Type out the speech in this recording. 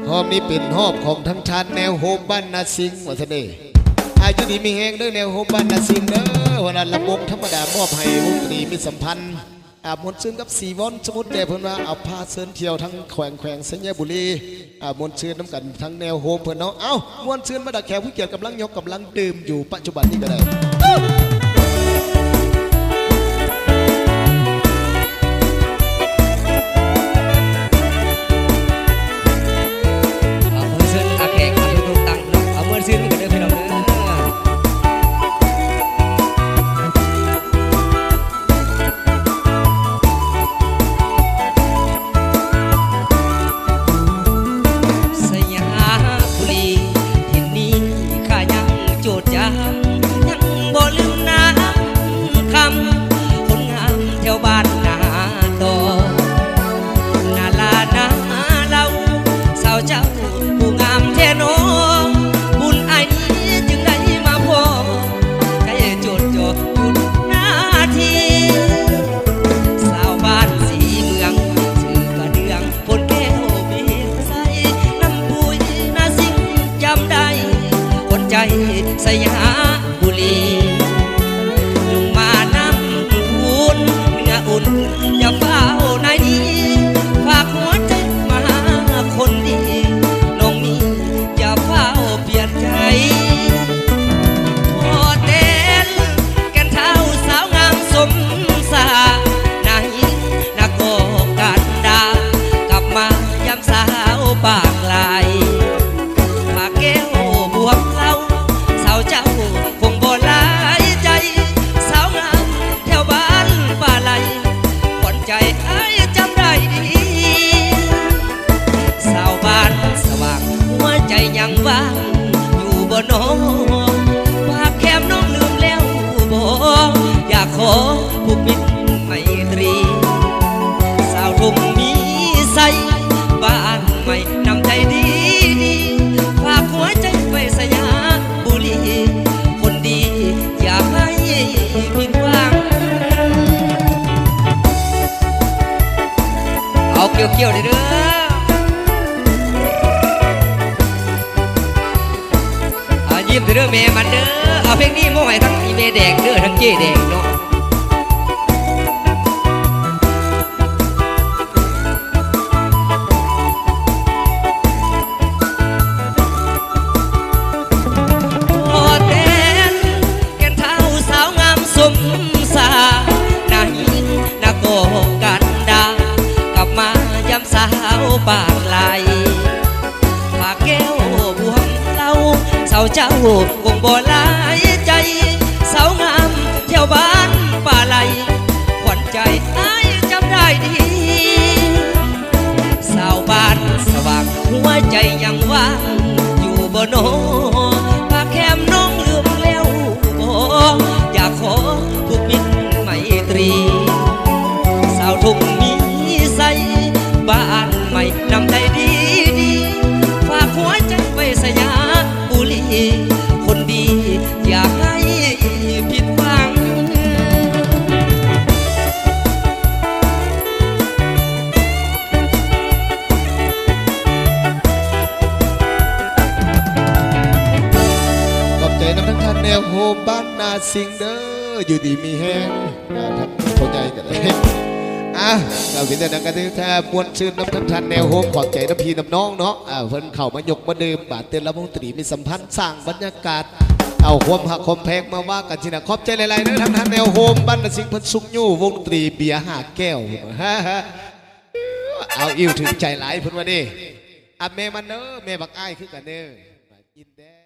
หอบนี้เป็นหอบของทั้งชาติแนวโฮมบ้านนาซิงวัฒนีอายุดีมีแหงเด้อแนวโฮมบ้านนาซิงเด้อวันนั้นลำวงธรรมดามอบให้วงดนตรีมีสัมพันธ์มวลชื่นกับสีวอนสมุทรเดชเพิ่นว่าเอาพาเชิญเที่ยวทั้งแขวงสัญญาบุรีมวลชื่นน้ำกันทั้งแนวโฮมเพิ่นเนาะเอ้ามวลชื่นมาดักแขกผู้เกียรติกำลังยกกำลังดื่มอยู่ปัจจุบันนี้ก็ได้สยามบุรีลุงมาน้ำทุนเนื้ออุ่นอย่าเฝ้าในนี้ฝากหัวใจมาคนดีน้องนี้อย่าเฝ้าเปลี่ยนใจพอเต้นแก่นเท้าสาวงามสมสาไหนนักโกกันดากลับมายามสาวปากลายปากแก้วบวมเล่าเจ้าคงบ่หลายใจสาวงามแถวบ้านป่าไหลขวัญใจไอ้จำได้ดีสาวบ้านสว่างหัวใจยังว่างอยู่บ่น้องปากแคมน้องลืมแล้วบ่อยากขอผูกมิตรไมตรีสาวทุ่งมีใสบ้านใหม่นำใจดีฝากหัวใจไปสยามบุรีคนดีอย่าให้ผิดหวังเอาเกี่ยวๆเด้อยิ้มเด้อแม่มันเด้อเอาเพลงนี้มอบให้ทั้งอีเมแดงเด้อทั้งเจ๊แดงเนาะสาวปากไหลปากแก้วบวมเล่าสาวเจ้าคงบ่หลายใจสาวงามเที่ยวบ้านป่าไหลขวัญใจไอ้จำได้ดีสาวบ้านสว่างหัวใจยังว่างอยู่บ่โนปากแคมน้องลืมแล้วบ่อยากขอผูกมิตรไมตรีสาวทุ่งมีใสบ้านใหม่นำใจดีฝากหัวใจไว้สยามบุรีคนดีอย่าให้ผิดหวังขอบใจน้ำทั้งท่านแนวโฮมบ้านนาซิงเด้ออยู่ดีมีแห้งทั้งคนใหญ่กันเลยเราเป็นแต่นักการแทบมวลชื่นน้ำทั้งทันแนวโฮมขอบใจน้ำพี่น้ำน้องเนาะเพิ่นเข่ามายกมาดื่มบาดเตือนละวงตรีมีสัมพันธ์สร้างบรรยากาศเอาความหักความแพงมาว่ากันทีนะขอบใจหลายๆนะทั้งทันแนวโฮมบ้านนาซิงเพิ่นสุกยู่วงตรีเบียร์5 แก้วเอาอิ่วถึงใจหลายเพิ่นว่าดิเมมันเนอะเมบักอ้ายคือกันเนอะยินแด้